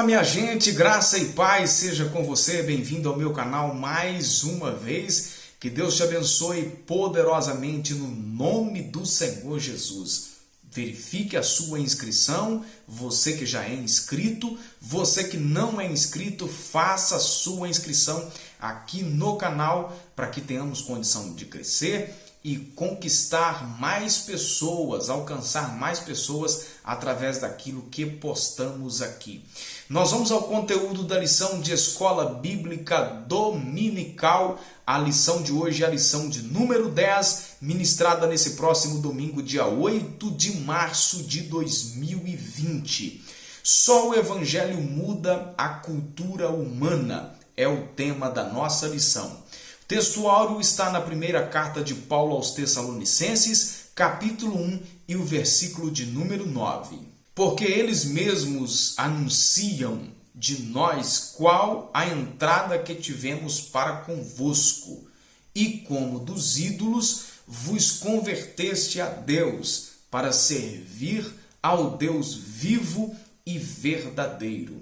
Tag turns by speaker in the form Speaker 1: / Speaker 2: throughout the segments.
Speaker 1: minha gente, graça e paz seja com você, bem-vindo ao meu canal mais uma vez, que Deus te abençoe poderosamente no nome do Senhor Jesus. Verifique a sua inscrição, você que já é inscrito, você que não é inscrito, faça a sua inscrição aqui no canal para que tenhamos condição de crescer e conquistar mais pessoas, alcançar mais pessoas através daquilo que postamos aqui. Nós vamos ao conteúdo da lição de Escola Bíblica Dominical. A lição de hoje é a lição de número 10, ministrada nesse próximo domingo, dia 8 de março de 2020. Só o Evangelho muda a cultura humana, é o tema da nossa lição. O texto áureo está na primeira carta de Paulo aos Tessalonicenses, capítulo 1 e o versículo de número 9. Porque eles mesmos anunciam de nós qual a entrada que tivemos para convosco, e como dos ídolos vos converteste a Deus, para servir ao Deus vivo e verdadeiro.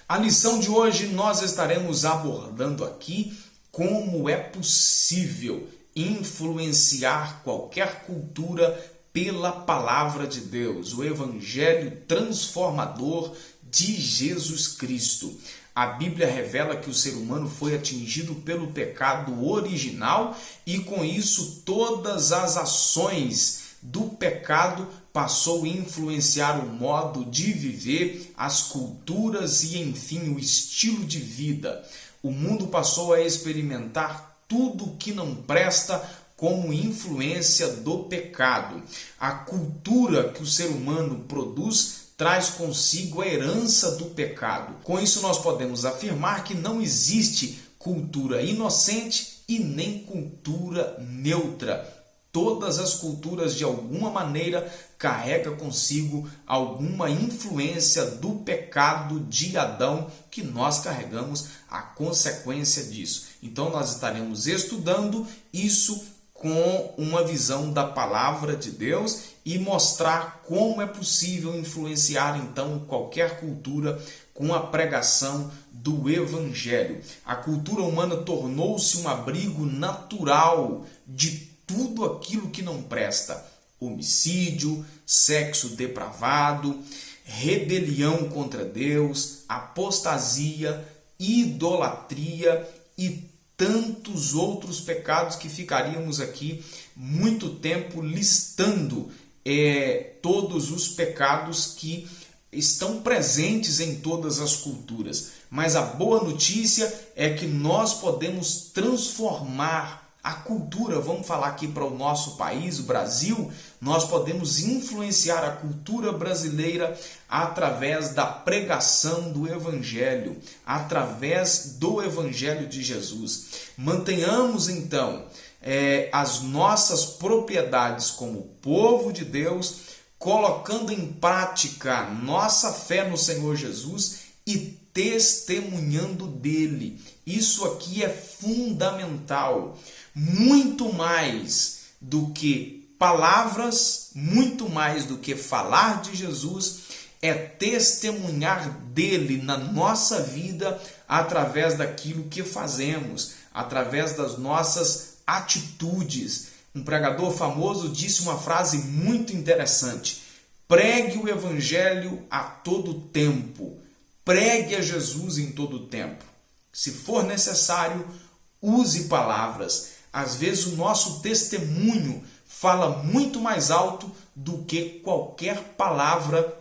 Speaker 1: A lição de hoje nós estaremos abordando aqui como é possível influenciar qualquer cultura pela palavra de Deus, o evangelho transformador de Jesus Cristo. A Bíblia revela que o ser humano foi atingido pelo pecado original e com isso todas as ações do pecado passou a influenciar o modo de viver, as culturas e, enfim, o estilo de vida. O mundo passou a experimentar tudo que não presta como influência do pecado. A cultura que o ser humano produz traz consigo a herança do pecado. Com isso, nós podemos afirmar que não existe cultura inocente e nem cultura neutra. Todas as culturas, de alguma maneira, carregam consigo alguma influência do pecado de Adão, que nós carregamos a consequência disso. Então, nós estaremos estudando isso com uma visão da palavra de Deus e mostrar como é possível influenciar, então, qualquer cultura com a pregação do Evangelho. A cultura humana tornou-se um abrigo natural de tudo aquilo que não presta: homicídio, sexo depravado, rebelião contra Deus, apostasia, idolatria e tantos outros pecados que ficaríamos aqui muito tempo listando todos os pecados que estão presentes em todas as culturas. Mas a boa notícia é que nós podemos transformar a cultura. Vamos falar aqui para o nosso país, o Brasil. Nós podemos influenciar a cultura brasileira através da pregação do Evangelho, através do Evangelho de Jesus. Mantenhamos então as nossas propriedades como povo de Deus, colocando em prática nossa fé no Senhor Jesus e testemunhando dele. Isso aqui é fundamental. Muito mais do que palavras, muito mais do que falar de Jesus, é testemunhar dele na nossa vida através daquilo que fazemos, através das nossas atitudes. Um pregador famoso disse uma frase muito interessante: pregue o evangelho a todo tempo, pregue a Jesus em todo tempo. Se for necessário, use palavras. Às vezes o nosso testemunho fala muito mais alto do que qualquer palavra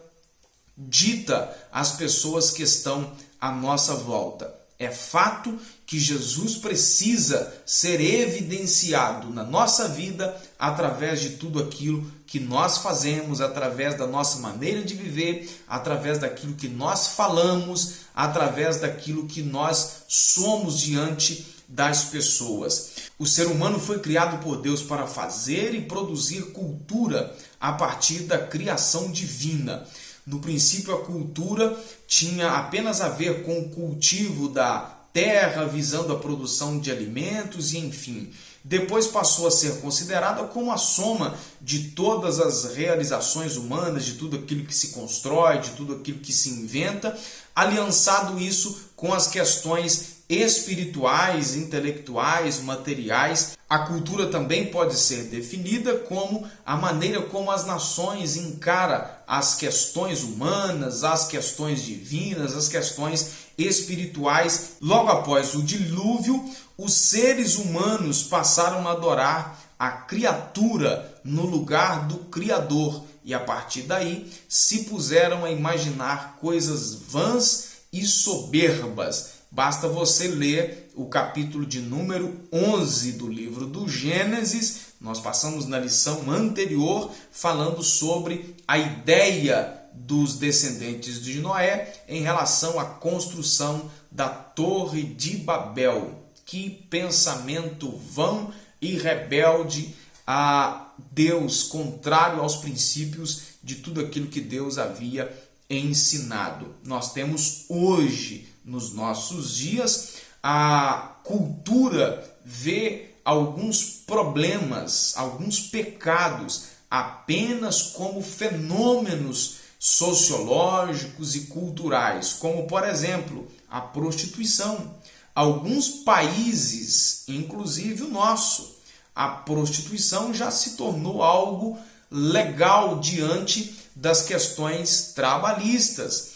Speaker 1: dita às pessoas que estão à nossa volta. É fato que Jesus precisa ser evidenciado na nossa vida através de tudo aquilo que nós fazemos, através da nossa maneira de viver, através daquilo que nós falamos, através daquilo que nós somos diante das pessoas. O ser humano foi criado por Deus para fazer e produzir cultura a partir da criação divina. No princípio, a cultura tinha apenas a ver com o cultivo da terra, visando a produção de alimentos e enfim. Depois passou a ser considerada como a soma de todas as realizações humanas, de tudo aquilo que se constrói, de tudo aquilo que se inventa, aliançado isso com as questões espirituais, intelectuais, materiais. A cultura também pode ser definida como a maneira como as nações encaram as questões humanas, as questões divinas, as questões espirituais. Logo após o dilúvio, os seres humanos passaram a adorar a criatura no lugar do Criador e a partir daí se puseram a imaginar coisas vãs e soberbas. Basta você ler o capítulo de número 11 do livro do Gênesis. Nós passamos na lição anterior falando sobre a ideia dos descendentes de Noé em relação à construção da Torre de Babel. Que pensamento vão e rebelde a Deus, contrário aos princípios de tudo aquilo que Deus havia ensinado. Nós temos hoje, nos nossos dias, a cultura vê alguns problemas, alguns pecados apenas como fenômenos sociológicos e culturais, como por exemplo a prostituição. Alguns países, inclusive o nosso, a prostituição já se tornou algo legal diante das questões trabalhistas.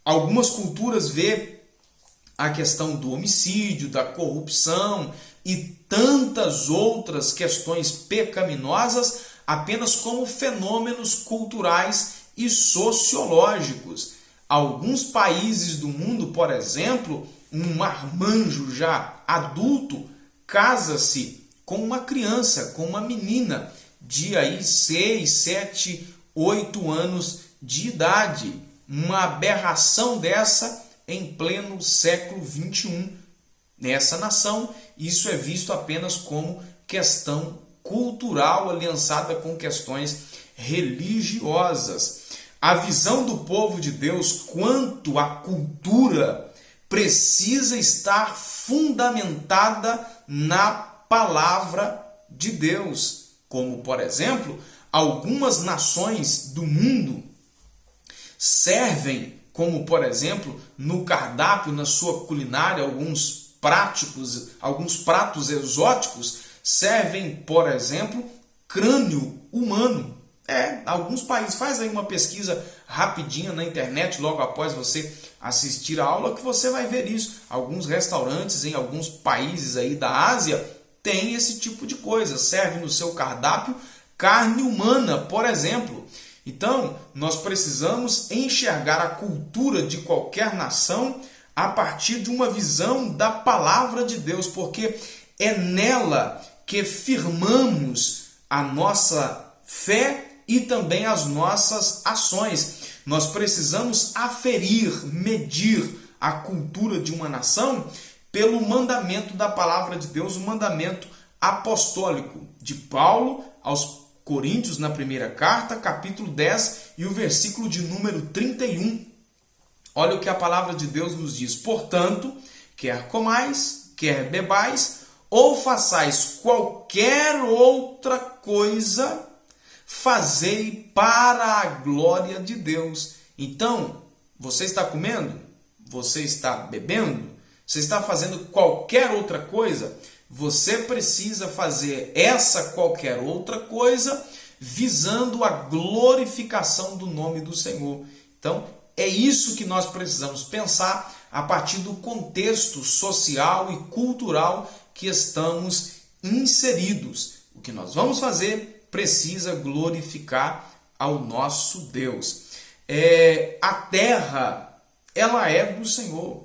Speaker 1: Algumas culturas vê a questão do homicídio, da corrupção e tantas outras questões pecaminosas apenas como fenômenos culturais e sociológicos. Alguns países do mundo, por exemplo, um marmanjo já adulto casa-se com uma criança, com uma menina de 6, 7, 8 anos de idade. Uma aberração dessa em pleno século XXI. Nessa nação, isso é visto apenas como questão cultural aliançada com questões religiosas. A visão do povo de Deus quanto à cultura precisa estar fundamentada na palavra de Deus. Como, por exemplo, algumas nações do mundo servem, como por exemplo, no cardápio, na sua culinária, alguns pratos exóticos servem, por exemplo, crânio humano. Alguns países, faz aí uma pesquisa rapidinha na internet, logo após você assistir a aula, que você vai ver isso. Alguns restaurantes em alguns países aí da Ásia têm esse tipo de coisa, serve no seu cardápio carne humana, por exemplo. Então, nós precisamos enxergar a cultura de qualquer nação a partir de uma visão da palavra de Deus, porque é nela que firmamos a nossa fé e também as nossas ações. Nós precisamos aferir, medir a cultura de uma nação pelo mandamento da palavra de Deus, o mandamento apostólico de Paulo aos Coríntios, na primeira carta, capítulo 10 e o versículo de número 31. Olha o que a palavra de Deus nos diz. Portanto, quer comais, quer bebais, ou façais qualquer outra coisa, fazei para a glória de Deus. Então, você está comendo? Você está bebendo? Você está fazendo qualquer outra coisa? Você precisa fazer essa qualquer outra coisa visando a glorificação do nome do Senhor. Então, é isso que nós precisamos pensar a partir do contexto social e cultural que estamos inseridos. O que nós vamos fazer precisa glorificar ao nosso Deus. A terra, ela é do Senhor.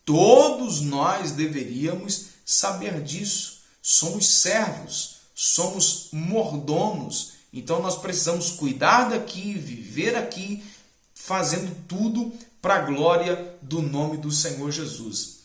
Speaker 1: Todos nós deveríamos saber disso. Somos servos, somos mordomos. Então nós precisamos cuidar daqui, viver aqui, fazendo tudo para a glória do nome do Senhor Jesus.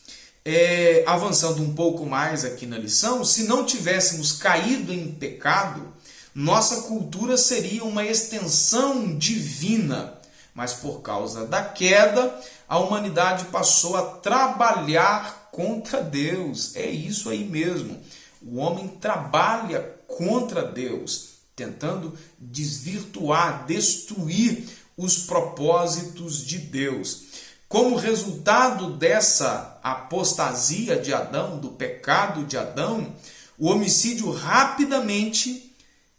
Speaker 1: Avançando um pouco mais aqui na lição, se não tivéssemos caído em pecado, nossa cultura seria uma extensão divina. Mas por causa da queda, a humanidade passou a trabalhar contra Deus. É isso aí mesmo. O homem trabalha contra Deus, tentando desvirtuar, destruir os propósitos de Deus. Como resultado dessa apostasia de Adão, do pecado de Adão, o homicídio rapidamente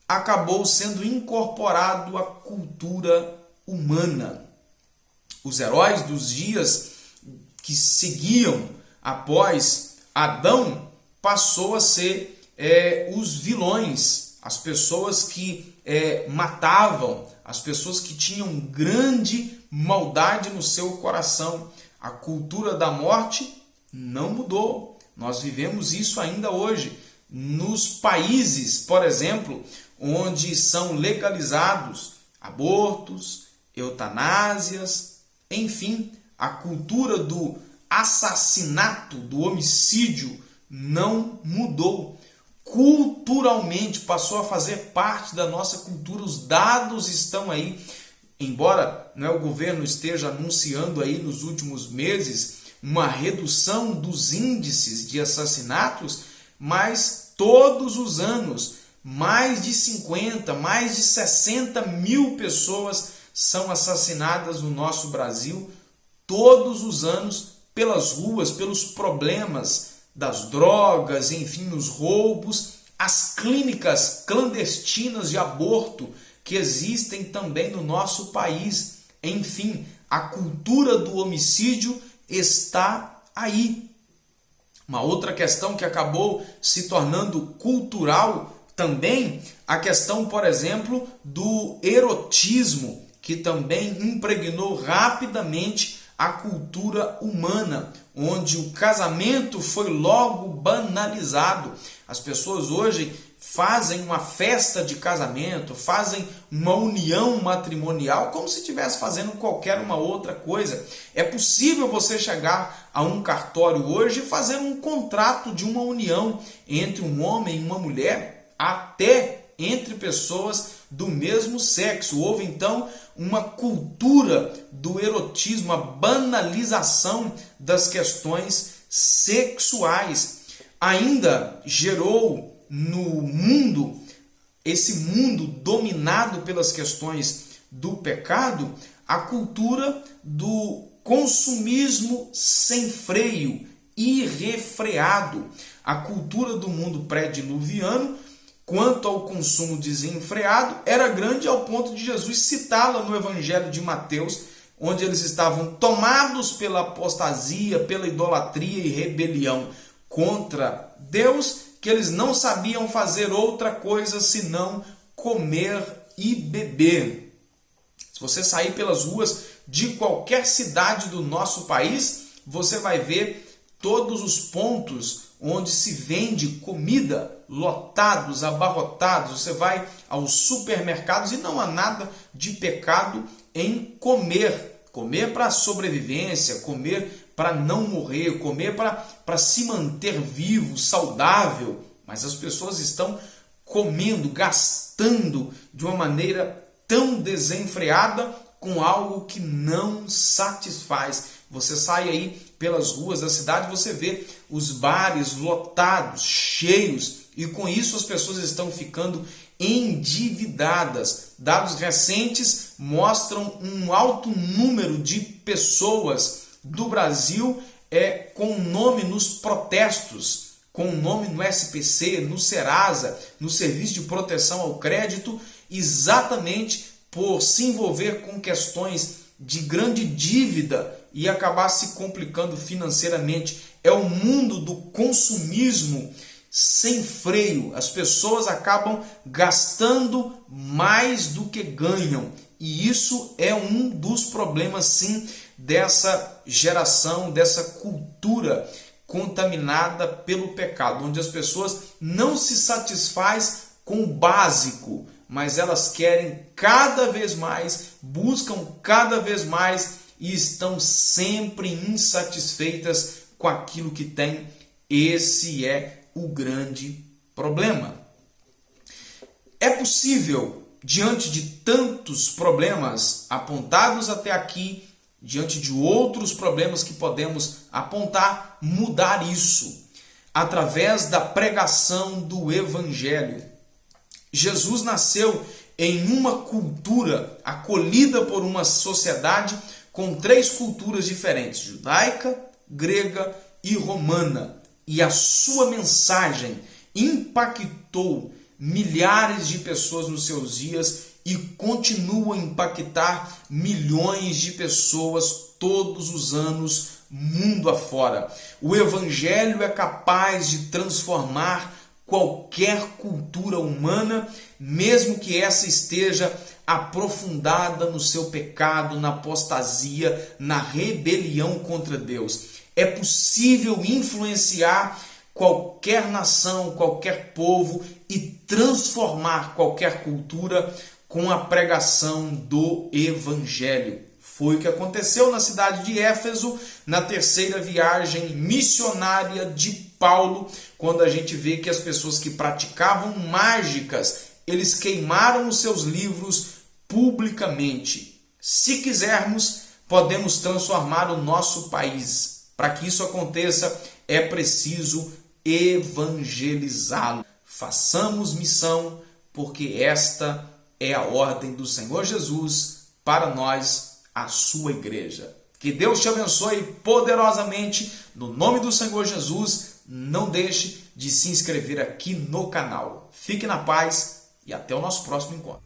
Speaker 1: acabou sendo incorporado à cultura humana. Os heróis dos dias que seguiam após Adão passou a ser os vilões, as pessoas que matavam, as pessoas que tinham grande maldade no seu coração. A cultura da morte não mudou. Nós vivemos isso ainda hoje. Nos países, por exemplo, onde são legalizados abortos, eutanásias, enfim, a cultura do assassinato, do homicídio não mudou. Culturalmente passou a fazer parte da nossa cultura. Os dados estão aí. Embora o governo esteja anunciando aí nos últimos meses uma redução dos índices de assassinatos, mas todos os anos mais de 50, mais de 60 mil pessoas são assassinadas no nosso Brasil todos os anos pelas ruas, pelos problemas das drogas, enfim, os roubos, as clínicas clandestinas de aborto que existem também no nosso país. Enfim, a cultura do homicídio está aí. Uma outra questão que acabou se tornando cultural também, a questão, por exemplo, do erotismo, que também impregnou rapidamente a cultura humana, onde o casamento foi logo banalizado. As pessoas hoje fazem uma festa de casamento, fazem uma união matrimonial como se estivesse fazendo qualquer uma outra coisa. É possível você chegar a um cartório hoje e fazer um contrato de uma união entre um homem e uma mulher, até entre pessoas do mesmo sexo. Houve então uma cultura do erotismo, a banalização das questões sexuais. Ainda gerou no mundo, esse mundo dominado pelas questões do pecado, a cultura do consumismo sem freio, irrefreado. A cultura do mundo pré-diluviano, quanto ao consumo desenfreado, era grande ao ponto de Jesus citá-la no Evangelho de Mateus, onde eles estavam tomados pela apostasia, pela idolatria e rebelião contra Deus, que eles não sabiam fazer outra coisa senão comer e beber. Se você sair pelas ruas de qualquer cidade do nosso país, você vai ver todos os pontos onde se vende comida, lotados, abarrotados. Você vai aos supermercados e não há nada de pecado em comer. Comer para sobrevivência, comer para não morrer, comer para se manter vivo, saudável. Mas as pessoas estão comendo, gastando de uma maneira tão desenfreada com algo que não satisfaz. Você sai aí pelas ruas da cidade, você vê os bares lotados, cheios, e com isso as pessoas estão ficando endividadas. Dados recentes mostram um alto número de pessoas do Brasil com nome nos protestos, com nome no SPC, no Serasa, no Serviço de Proteção ao Crédito, exatamente por se envolver com questões de grande dívida e acabar se complicando financeiramente. É o mundo do consumismo sem freio. As pessoas acabam gastando mais do que ganham. E isso é um dos problemas, sim, dessa geração, dessa cultura contaminada pelo pecado, onde as pessoas não se satisfazem com o básico, mas elas querem cada vez mais, buscam cada vez mais e estão sempre insatisfeitas com aquilo que tem. Esse é o grande problema. É possível, diante de tantos problemas apontados até aqui, diante de outros problemas que podemos apontar, mudar isso através da pregação do Evangelho. Jesus nasceu em uma cultura acolhida por uma sociedade com 3 culturas diferentes, judaica, grega e romana. E a sua mensagem impactou milhares de pessoas nos seus dias e continua a impactar milhões de pessoas todos os anos, mundo afora. O Evangelho é capaz de transformar qualquer cultura humana, mesmo que essa esteja aprofundada no seu pecado, na apostasia, na rebelião contra Deus. É possível influenciar qualquer nação, qualquer povo e transformar qualquer cultura com a pregação do Evangelho. Foi o que aconteceu na cidade de Éfeso, na terceira viagem missionária de Paulo, quando a gente vê que as pessoas que praticavam mágicas, eles queimaram os seus livros publicamente. Se quisermos, podemos transformar o nosso país. Para que isso aconteça, é preciso evangelizá-lo. Façamos missão, porque esta é a ordem do Senhor Jesus para nós, a sua igreja. Que Deus te abençoe poderosamente. No nome do Senhor Jesus, não deixe de se inscrever aqui no canal. Fique na paz e até o nosso próximo encontro.